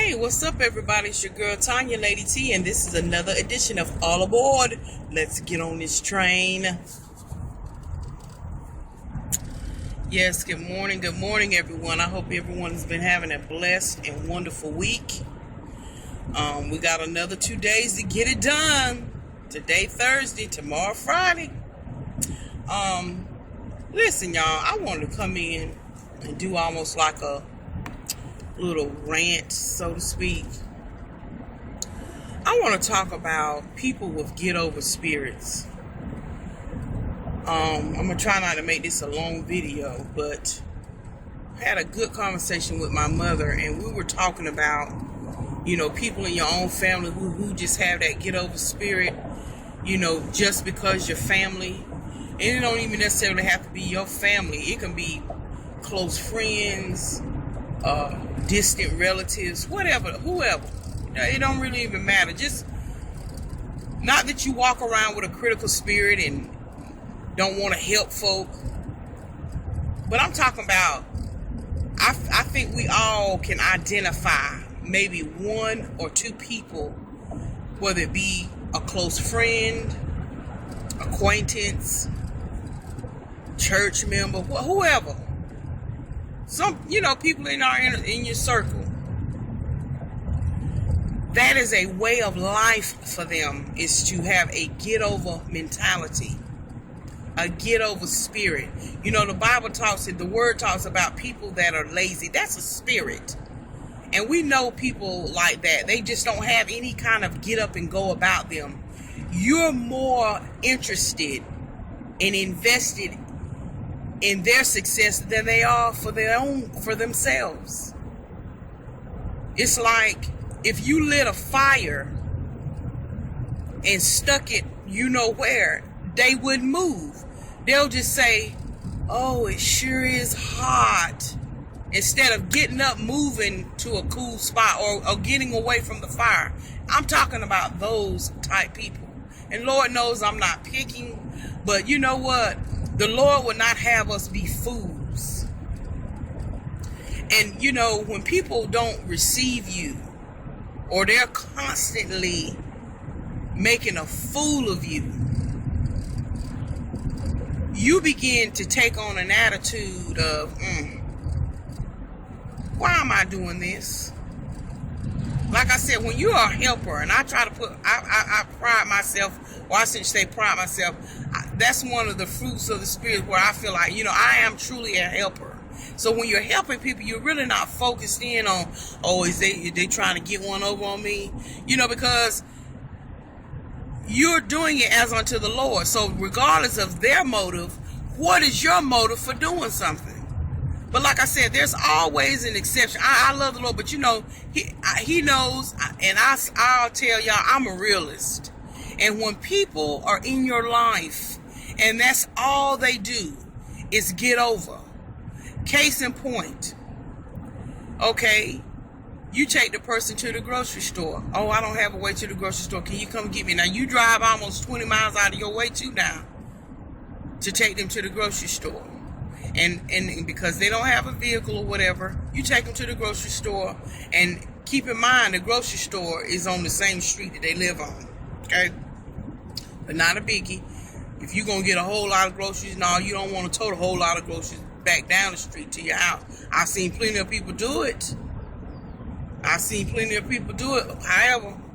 Hey, what's up, everybody? It's your girl Tanya, Lady T, and this is another edition of All Aboard. Let's get on this train. Yes, good morning, everyone. I hope everyone has been having a blessed and wonderful week. We got another 2 days to get it done. Today, Thursday, tomorrow, Friday. Listen, y'all, I wanted to come in and do almost like a little rant, so to speak. I want to talk about people with get over spirits. I'm gonna try not to make this a long video, but I had a good conversation with my mother, and we were talking about, people in your own family who just have that get over spirit, just because your family, and it don't even necessarily have to be your family. It can be close friends, distant relatives, whatever, whoever. It don't really even matter. Just not that you walk around with a critical spirit and don't want to help folk, but I'm talking about, I think we all can identify maybe one or two people, whether it be a close friend, acquaintance, church member, whoever. Some, people in your circle. That is a way of life for them, is to have a get over mentality, a get over spirit. The Bible the word talks about people that are lazy. That's a spirit. And we know people like that. They just don't have any kind of get up and go about them. You're more interested and invested in their success than they are for themselves. It's like if you lit a fire and stuck it where, they wouldn't move. They'll just say, "Oh, it sure is hot," instead of getting up, moving to a cool spot, or getting away from the fire. I'm talking about those type people. And Lord knows I'm not picking, but you know what? The Lord would not have us be fools. And when people don't receive you, or they're constantly making a fool of you, you begin to take on an attitude of, why am I doing this? Like I said, when you're a helper, and I try to I pride myself, or I shouldn't say pride myself, that's one of the fruits of the Spirit where I feel like, I am truly a helper. So when you're helping people, you're really not focused in on, is they trying to get one over on me? Because you're doing it as unto the Lord. So regardless of their motive, what is your motive for doing something? But like I said, there's always an exception. I love the Lord, but He knows, and I'll tell y'all, I'm a realist. And when people are in your life, and that's all they do is get over. Case in point, okay, you take the person to the grocery store. "Oh, I don't have a way to the grocery store. Can you come get me?" Now, you drive almost 20 miles out of your way too now to take them to the grocery store. And because they don't have a vehicle or whatever, you take them to the grocery store. And keep in mind, the grocery store is on the same street that they live on. Okay? But not a biggie. If you're going to get a whole lot of groceries, no, you don't want to tote a whole lot of groceries back down the street to your house. I've seen plenty of people do it. However,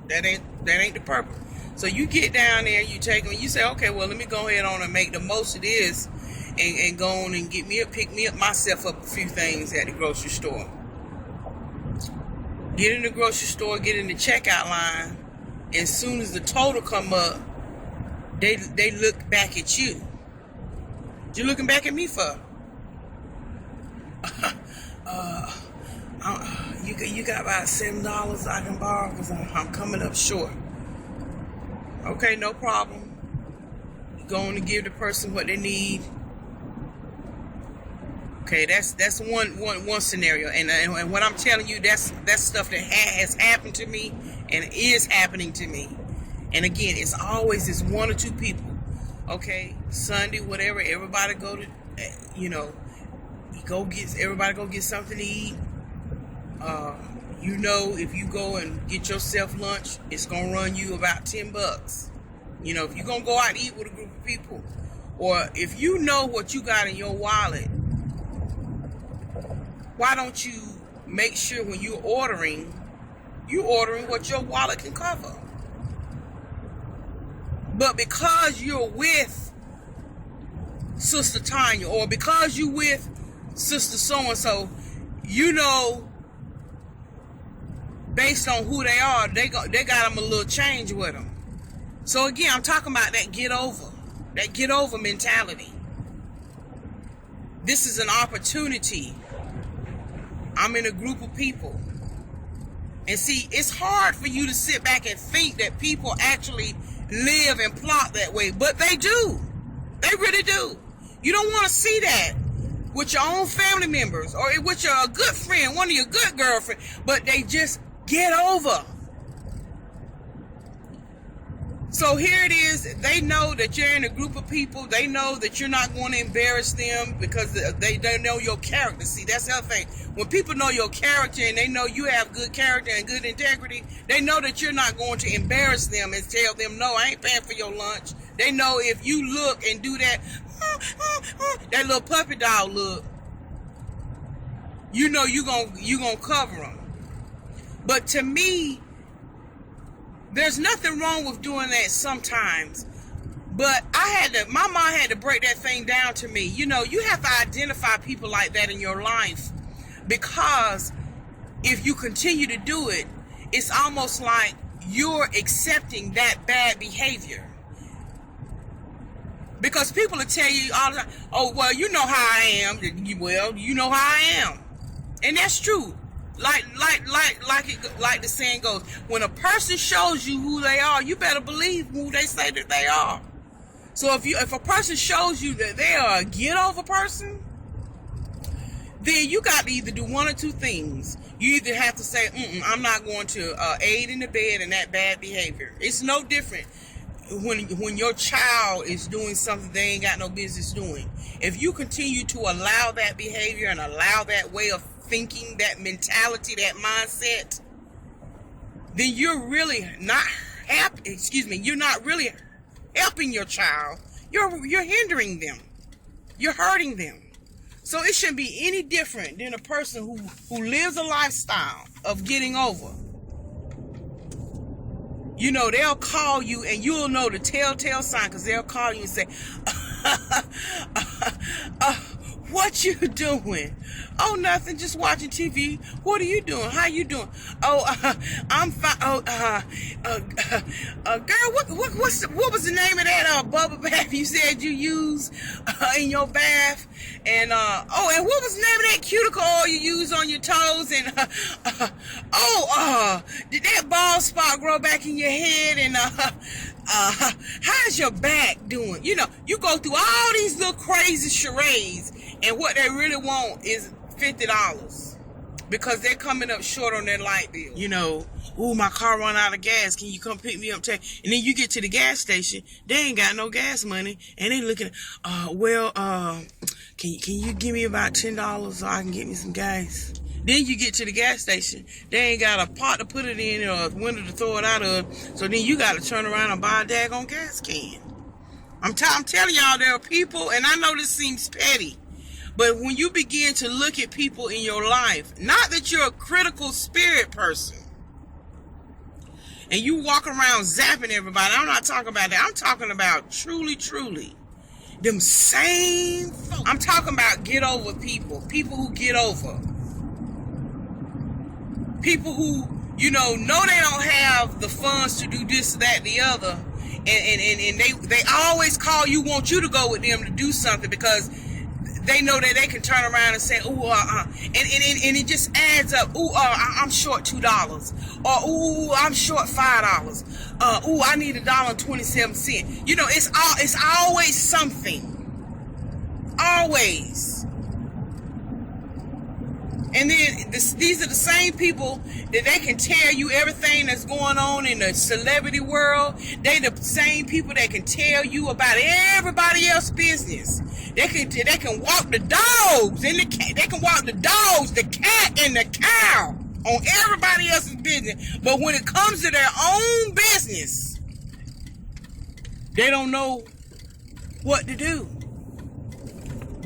that ain't the purpose. So you get down there, you take them, you say, "Okay, well, let me go ahead on and make the most of this and go on and pick me up myself up a few things at the grocery store." Get in the grocery store, get in the checkout line. As soon as the total come up, they look back at you. What you looking back at me for? You got about $7 I can borrow because I'm coming up short. Okay, no problem. You're going to give the person what they need. Okay, that's one scenario, and what I'm telling you, that's stuff that has happened to me and is happening to me. And again, it's always this one or two people. Okay, Sunday, whatever, everybody go to, everybody go get something to eat. You know, if you go and get yourself lunch, it's going to run you about $10. You know, if you're going to go out and eat with a group of people, or if you know what you got in your wallet, why don't you make sure when you're ordering what your wallet can cover? But because you're with Sister Tanya, or because you with Sister so-and-so, you know, based on who they are, they got them a little change with them. So again, I'm talking about that get over mentality. This is an opportunity. I'm in a group of people. And see, it's hard for you to sit back and think that people actually live and plot that way, but they do. They really do. You don't want to see that with your own family members, or with your good friend, one of your good girlfriends, but they just get over. So here it is. They know that you're in a group of people. They know that you're not going to embarrass them because they know your character. See, that's the other thing. When people know your character and they know you have good character and good integrity, they know that you're not going to embarrass them and tell them, no, I ain't paying for your lunch. They know if you look and do that, that little puppy dog look, you know you gonna cover them. But to me, there's nothing wrong with doing that sometimes. But my mom had to break that thing down to me. You know, you have to identify people like that in your life, because if you continue to do it, it's almost like you're accepting that bad behavior. Because people will tell you all the time, oh, well, you know how I am. Well, you know how I am. And that's true. Like the saying goes, when a person shows you who they are, you better believe who they say that they are. So if a person shows you that they are a get over person, then you got to either do one or two things. You either have to say, I'm not going to aid in the bed in that bad behavior. It's no different when your child is doing something they ain't got no business doing. If you continue to allow that behavior and allow that way of thinking, that mentality, that mindset, then you're really not you're not really helping your child. You're hindering them. You're hurting them. So it shouldn't be any different than a person who lives a lifestyle of getting over. You know, they'll call you and you'll know the telltale sign, because they'll call you and say, what you doing? Oh, nothing, just watching TV. What are you doing? How you doing? Oh, I'm fine. Oh, girl, what was the name of that bubble bath you said you use in your bath? And and what was the name of that cuticle oil you use on your toes? And did that bald spot grow back in your head? And how's your back doing? You know, you go through all these little crazy charades, and what they really want is $50 because they're coming up short on their light bill. You know, my car run out of gas. Can you come pick me up? And then you get to the gas station, they ain't got no gas money, and they looking, can you give me about $10 so I can get me some gas? Then you get to the gas station, they ain't got a pot to put it in or a window to throw it out of, so then you got to turn around and buy a daggone gas can. I'm telling y'all, there are people, and I know this seems petty, but when you begin to look at people in your life, not that you're a critical spirit person, and you walk around zapping everybody, I'm not talking about that. I'm talking about truly, them same folks. I'm talking about get over people who get over. People who, you know they don't have the funds to do this, that, the other, and they always call you, want you to go with them to do something because they know that they can turn around and say, and it just adds up. I'm short $2, or I'm short $5. I need $1.27. You know, it's always something, always. And then these are the same people that they can tell you everything that's going on in the celebrity world. They the same people that can tell you about everybody else's business. They can walk the dogs and they can walk the dogs, the cat and the cow. on everybody else's business. But when it comes to their own business, they don't know what to do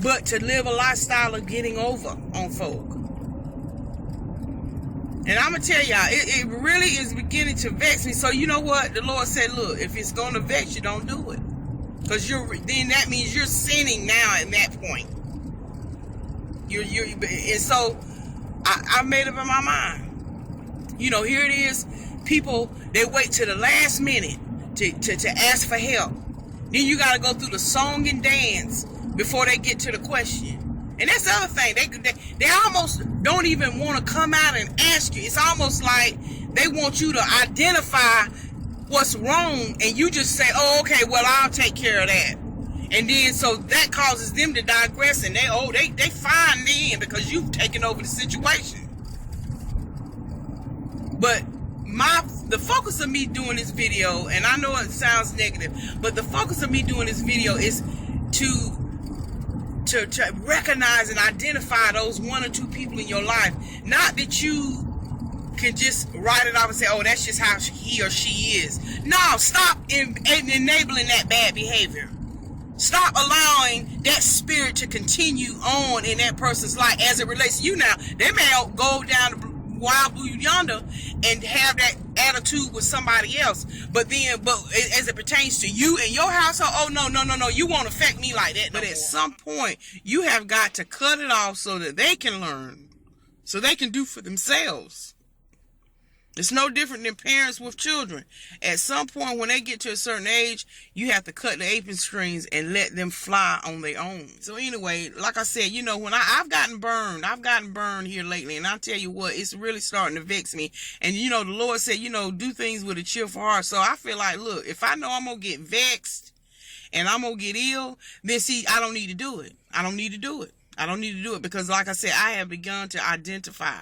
but to live a lifestyle of getting over on folk. And I'm going to tell y'all, it really is beginning to vex me. So you know what? The Lord said, look, if it's going to vex you, don't do it. Because then that means you're sinning now at that point. And so I made up in my mind. You know, here it is. People, they wait till the last minute to ask for help. Then you got to go through the song and dance before they get to the question. And that's the other thing. They almost don't even want to come out and ask you. It's almost like they want you to identify what's wrong, and you just say, oh, okay, well, I'll take care of that. And then so that causes them to digress, and they fine then because you've taken over the situation. But the focus of me doing this video, and I know it sounds negative, but the focus of me doing this video is to recognize and identify those one or two people in your life. Not that you can just write it off and say, oh, that's just how he or she is. No, stop enabling that bad behavior. Stop allowing that spirit to continue on in that person's life as it relates to you. Now, they may go down the wild blue yonder and have that attitude with somebody else, but as it pertains to you and your household, oh no, you won't affect me like that. But at some point, you have got to cut it off so that they can learn, so they can do for themselves. It's no different than parents with children. At some point, when they get to a certain age, you have to cut the apron strings and let them fly on their own. So anyway, like I said, you know, when I've gotten burned here lately, and I'll tell you what, it's really starting to vex me. And you know, the Lord said, you know, do things with a cheerful heart. So I feel like, look, if I know I'm going to get vexed and I'm going to get ill, then see, I don't need to do it. I don't need to do it because, like I said, I have begun to identify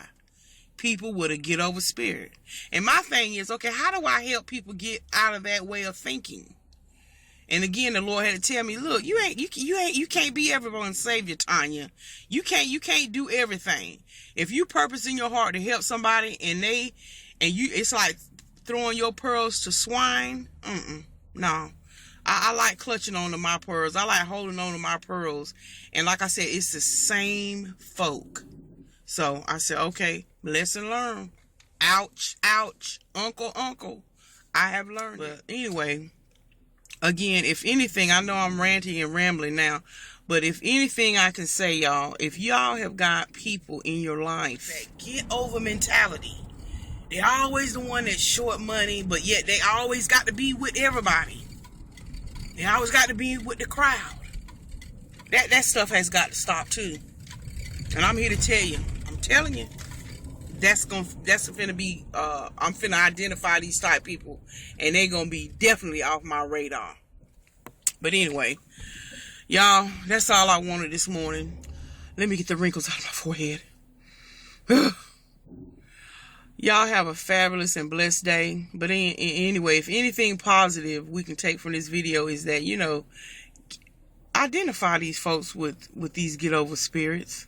people with a get over spirit. And my thing is, okay, how do I help people get out of that way of thinking? And again, the Lord had to tell me, look, you can't be everyone's savior, Tanya. You can't do everything. If you purpose in your heart to help somebody it's like throwing your pearls to swine. No. I like clutching on to my pearls. I like holding on to my pearls. And like I said, it's the same folk. So I said, okay, lesson learned. Ouch, ouch, uncle. I have learned. But anyway, again, if anything, I know I'm ranting and rambling now, but if anything I can say, y'all, if y'all have got people in your life that get over mentality, they're always the one that's short money, but yet they always got to be with everybody. They always got to be with the crowd. That stuff has got to stop too. And I'm here to tell you, I'm telling you, that's finna be, I'm finna identify these type people, and they're gonna be definitely off my radar. But anyway, y'all, that's all I wanted this morning. Let me get the wrinkles out of my forehead. Y'all have a fabulous and blessed day. But anyway, if anything positive we can take from this video is that, you know, identify these folks with these get over spirits.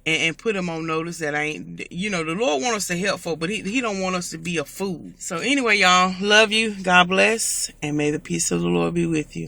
And put them on notice that the Lord wants us to help folk, but he don't want us to be a fool. So anyway, y'all, love you. God bless. And may the peace of the Lord be with you.